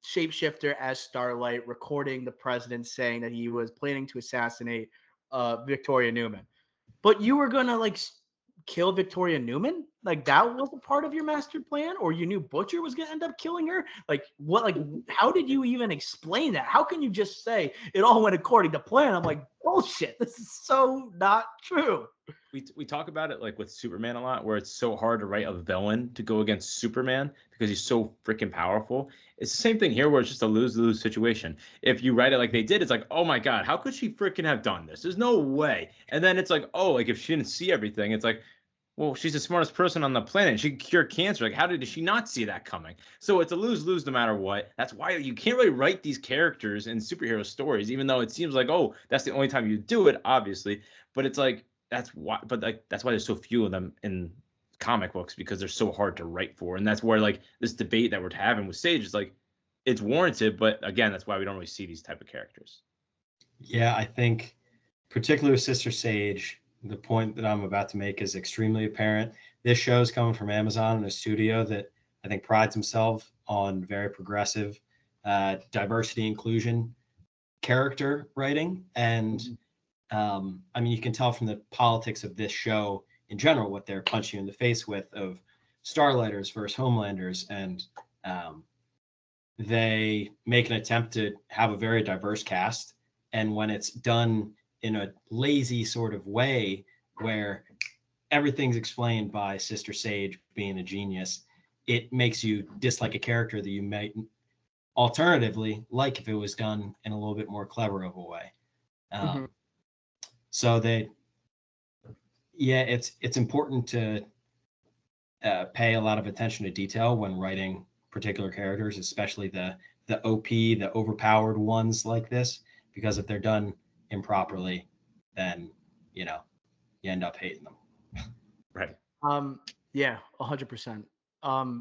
S1: shapeshifter as Starlight, recording the president saying that he was planning to assassinate Victoria Newman. But you were gonna like kill Victoria Newman? Like that was a part of your master plan, or you knew Butcher was gonna end up killing her? Like what? Like how did you even explain that? How can you just say it all went according to plan? I'm like, bullshit. This is so not true.
S2: We talk about it like with Superman a lot, where it's so hard to write a villain to go against Superman because he's so freaking powerful. It's the same thing here, where it's just a lose-lose situation. If you write it like they did, it's like, oh my god, how could she freaking have done this? There's no way. And then it's like, oh, like if she didn't see everything, it's like, well, she's the smartest person on the planet. She can cure cancer. Like, how did she not see that coming? So it's a lose-lose no matter what. That's why you can't really write these characters in superhero stories, even though it seems like, oh, that's the only time you do it, obviously. But it's like, that's why there's so few of them in comic books, because they're so hard to write for. And that's where like this debate that we're having with Sage is like, it's warranted, but again, that's why we don't really see these type of characters.
S3: Yeah, I think particularly with Sister Sage, the point that I'm about to make is extremely apparent. This show is coming from Amazon and a studio that I think prides himself on very progressive diversity inclusion character writing. And I mean, you can tell from the politics of this show in general what they're punching you in the face with, of Starlighters versus Homelanders, and they make an attempt to have a very diverse cast. And when it's done in a lazy sort of way where everything's explained by Sister Sage being a genius, it makes you dislike a character that you might alternatively like if it was done in a little bit more clever of a way. So it's important to pay a lot of attention to detail when writing particular characters, especially the OP, the overpowered ones like this, because if they're done improperly, then you end up hating them.
S2: Right.
S1: Yeah, 100%.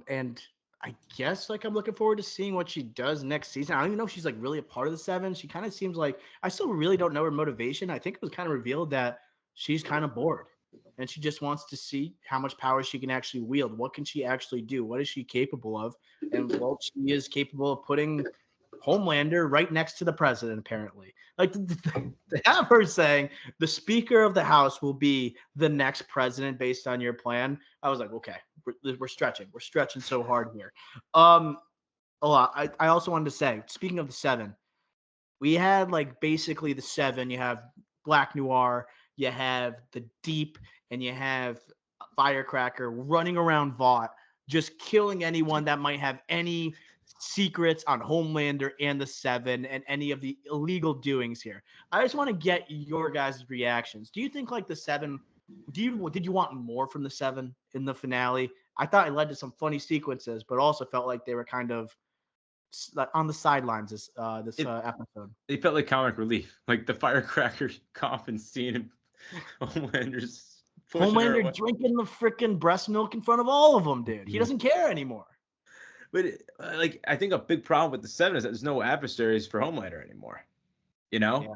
S1: And I guess like I'm looking forward to seeing what she does next season. I don't even know if she's like really a part of the Seven. She kind of seems like, I still really don't know her motivation. I think it was kind of revealed that she's kind of bored and she just wants to see how much power she can actually wield. What can she actually do? What is she capable of? And well, she is capable of putting Homelander right next to the president, apparently. Like to have her saying the Speaker of the House will be the next president based on your plan, I was like, okay, we're stretching. We're stretching so hard here. A lot. I also wanted to say, speaking of the Seven, we had like basically the Seven. You have Black Noir, you have the Deep, and you have Firecracker running around Vought, just killing anyone that might have any secrets on Homelander and the Seven and any of the illegal doings here. I just want to get your guys' reactions. Do you think like the Seven, did you want more from the Seven in the finale? I thought it led to some funny sequences, but also felt like they were kind of on the sidelines this episode.
S2: They felt like comic relief, like the Firecracker coffin scene and Homelander's
S1: Homelander drinking the freaking breast milk in front of all of them, dude. He doesn't care anymore.
S2: But like, I think a big problem with the 7 is that there's no adversaries for Homelander anymore. You know,
S1: Yeah.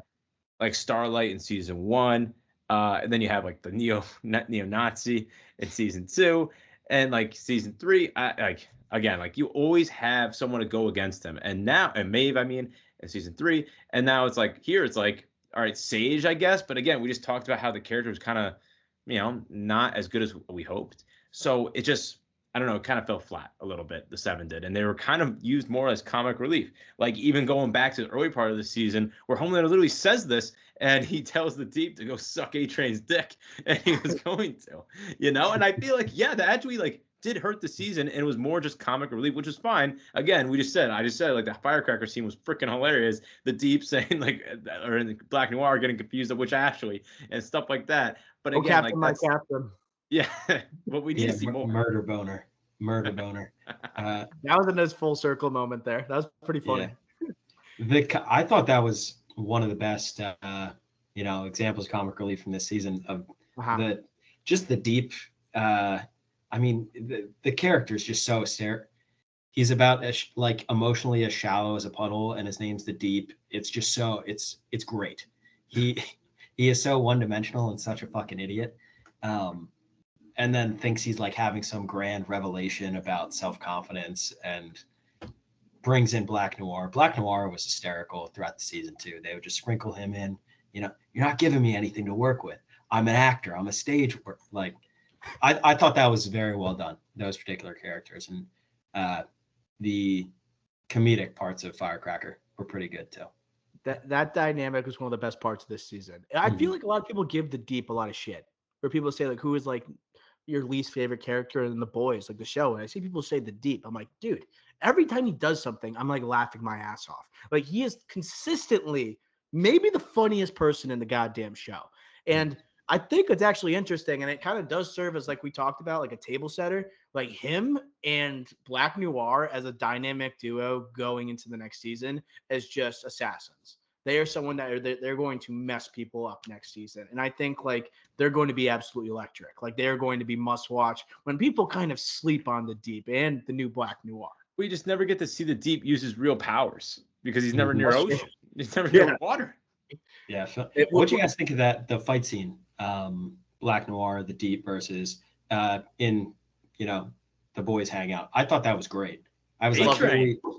S2: like Starlight in season 1, and then you have like the neo-Nazi in season 2, and like season 3. Like again, like you always have someone to go against him, and Maeve, I mean, in season 3, and now it's like here, it's like, all right, Sage, I guess, but again, we just talked about how the character was kind of, not as good as we hoped. So it just, I don't know, it kind of fell flat a little bit, the 7 did. And they were kind of used more as comic relief. Like even going back to the early part of the season where Homelander literally says this and he tells the Deep to go suck A-Train's dick, and he was going to, And I feel like, yeah, that actually like did hurt the season, and it was more just comic relief, which is fine. Again, I just said like the firecracker scene was freaking hilarious. The Deep saying like, or in the Black Noir getting confused of which Ashley and stuff like that. But again,
S1: Captain,
S2: like
S1: my Captain.
S2: Yeah, but we need to see more.
S3: Murder boner.
S1: That was a nice full circle moment there. That was pretty funny.
S3: Yeah. I thought that was one of the best, examples of comic relief from this season of the Deep. I mean, the character is just so hysterical. He's about like emotionally as shallow as a puddle, and his name's the Deep. It's just so it's great. He is so one dimensional and such a fucking idiot. And then thinks he's like having some grand revelation about self-confidence and brings in Black Noir. Black Noir was hysterical throughout the season too. They would just sprinkle him in, you're not giving me anything to work with. I'm an actor. I'm a stage work. Like, I thought that was very well done, those particular characters. And the comedic parts of Firecracker were pretty good too.
S1: That dynamic was one of the best parts of this season. I feel like a lot of people give the Deep a lot of shit, where people say like, who is like your least favorite character in The Boys, like the show? And I see people say the Deep. I'm like, dude, every time he does something, I'm like laughing my ass off. Like, he is consistently maybe the funniest person in the goddamn show. And I think it's actually interesting, and it kind of does serve as, like we talked about, like a table setter, like him and Black Noir as a dynamic duo going into the next season as just assassins. They are someone that they're going to mess people up next season. And I think like they're going to be absolutely electric. Like they're going to be must watch when people kind of sleep on the Deep and the new Black Noir.
S2: We just never get to see the Deep use his real powers because he's never near ocean. He's never near water.
S3: Yeah. So, what do you guys think of the fight scene? Black Noir, the Deep versus in the Boys Hangout. I thought that was great. I was like,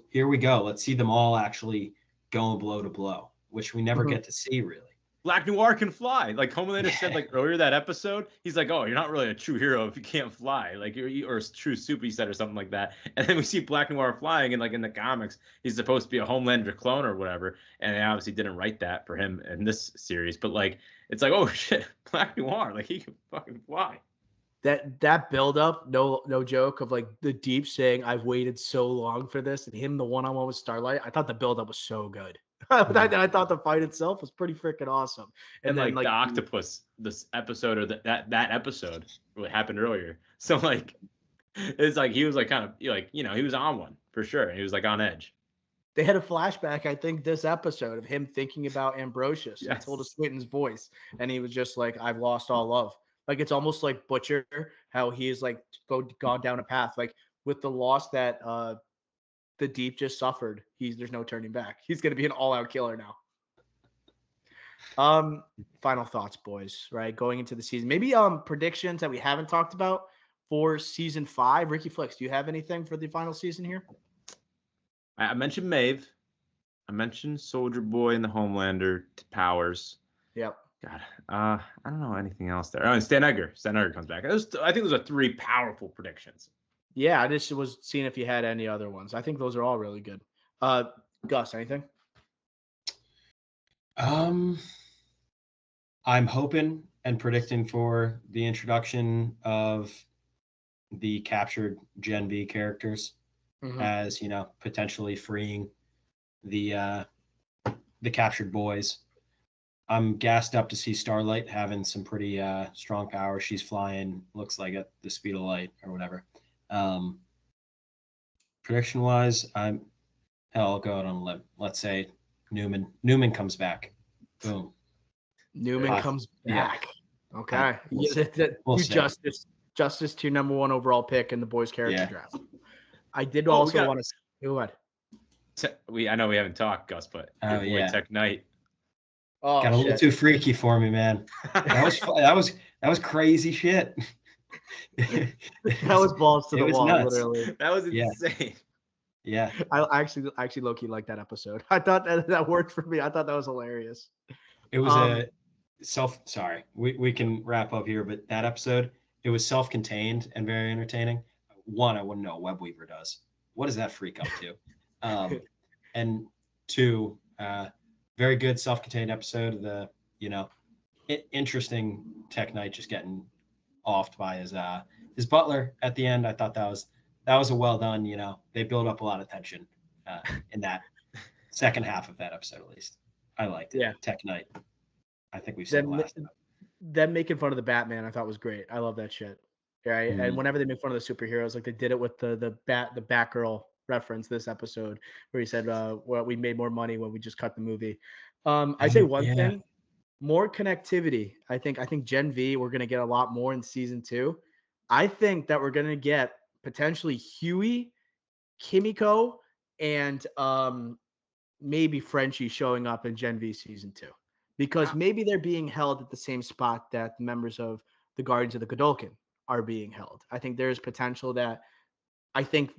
S3: here we go. Let's see them all actually going blow to blow, which we never get to see really.
S2: Black Noir can fly. Like Homelander said like earlier that episode, he's like, oh, you're not really a true hero if you can't fly. Like or a true soup, he said, or something like that. And then we see Black Noir flying, and like in the comics, he's supposed to be a Homelander clone or whatever. And they obviously didn't write that for him in this series. But like, it's like, oh shit, Black Noir, like he can fucking fly.
S1: That build up, no joke, of like the Deep saying, I've waited so long for this, and him the one-on-one with Starlight. I thought the build up was so good. I thought the fight itself was pretty freaking awesome.
S2: And then like the octopus, this episode, or that episode really happened earlier. So like, it's like he was like kind of like, he was on one for sure. He was like on edge.
S1: They had a flashback, I think, this episode of him thinking about Ambrosius.
S2: Yes.
S1: He told us Swinton's voice, and he was just like, I've lost all love. Like, it's almost like Butcher, how he's like gone down a path, like with the loss that the Deep just suffered. There's no turning back. He's gonna be an all-out killer now. Final thoughts, boys. Right, going into the season, maybe predictions that we haven't talked about for season 5. Ricky Flix, do you have anything for the final season here?
S2: I mentioned Maeve. I mentioned Soldier Boy and the Homelander powers.
S1: Yep.
S2: God, I don't know anything else there. Oh, and Stan Edgar. Stan Edgar comes back. I think those are 3 powerful predictions.
S1: Yeah, I just was seeing if you had any other ones. I think those are all really good. Gus, anything?
S3: I'm hoping and predicting for the introduction of the captured Gen V characters as, potentially freeing the captured boys. I'm gassed up to see Starlight having some pretty strong power. She's flying, looks like at the speed of light or whatever. Prediction wise, I'll go out on a limb. Let's say Newman comes back. Boom.
S1: Newman comes back. Yeah. Okay.
S3: We'll
S1: Justice to number 1 overall pick in the boys character draft. I did
S2: Oh, we
S1: also
S2: got-
S1: want to. What?
S2: I know we haven't talked, Gus, but your boy Tech Knight.
S1: Oh,
S3: Got a little
S1: shit.
S3: too freaky for me, man. That was crazy shit.
S1: That was balls to
S3: It
S1: the
S3: was
S1: wall,
S3: nuts.
S1: literally.
S2: That was
S3: Yeah.
S2: insane.
S3: Yeah.
S1: I actually low-key liked that episode. I thought that worked for me. I thought that was hilarious.
S3: It was sorry. We can wrap up here, but that episode, it was self-contained and very entertaining. One, I wouldn't know what Webweaver does. What does that freak up to? And two, very good self-contained episode of the, interesting Tech Knight just getting offed by his butler at the end. I thought that was a well done, they build up a lot of tension in that second half of that episode, at least. I liked it.
S1: Yeah.
S3: Tech Knight. I think we've said the last time.
S1: Them making fun of the Batman, I thought was great. I love that shit. Right.
S3: Mhm.
S1: And whenever they make fun of the superheroes, like they did it with the Batgirl reference this episode, where he said, well, we made more money when we just cut the movie. I say one thing, more connectivity. I think Gen V, we're gonna get a lot more in season 2. I think that we're gonna get potentially Huey, Kimiko, and maybe Frenchie showing up in Gen V season 2. Because maybe they're being held at the same spot that the members of the Guardians of the Godolkin are being held. I think there's potential that I think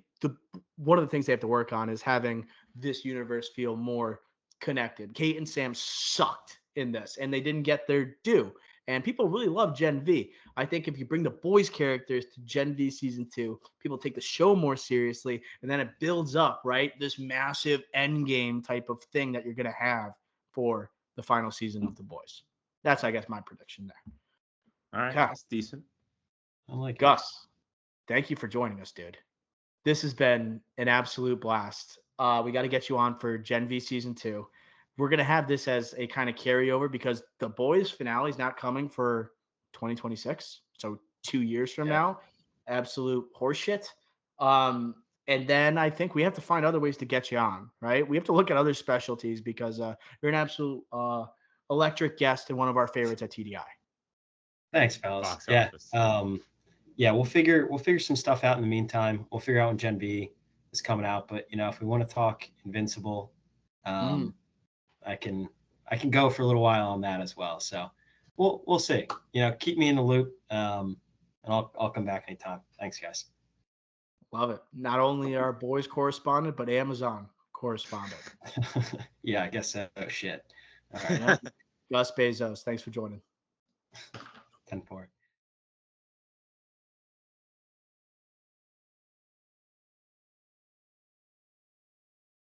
S1: one of the things they have to work on is having this universe feel more connected. Kate and Sam sucked in this, and they didn't get their due. And people really love Gen V. I think if you bring the boys' characters to Gen V season 2, people take the show more seriously, and then it builds up, right? This massive end game type of thing that you're going to have for the final season of The Boys. That's, I guess, my prediction there.
S2: All right,
S1: God.
S2: that's decent.
S3: I like it.
S1: Gus, thank you for joining us, dude. This has been an absolute blast. We got to get you on for Gen V season 2. We're going to have this as a kind of carryover because The Boys finale is not coming for 2026. So 2 years from now, absolute horseshit. And then I think we have to find other ways to get you on, right? We have to look at other specialties because you're an absolute electric guest and one of our favorites at TDI.
S3: Thanks, fellas.
S2: Box
S3: Yeah.
S2: office.
S3: Yeah, we'll figure some stuff out in the meantime. We'll figure out when Gen V is coming out. But if we want to talk Invincible, I can go for a little while on that as well. So we'll see. Keep me in the loop. And I'll come back anytime. Thanks, guys.
S1: Love it. Not only our Boys correspondent, but Amazon correspondent.
S3: Yeah, I guess so. Oh, shit. All
S1: right. Gus Bezos, thanks for joining.
S3: 10-4.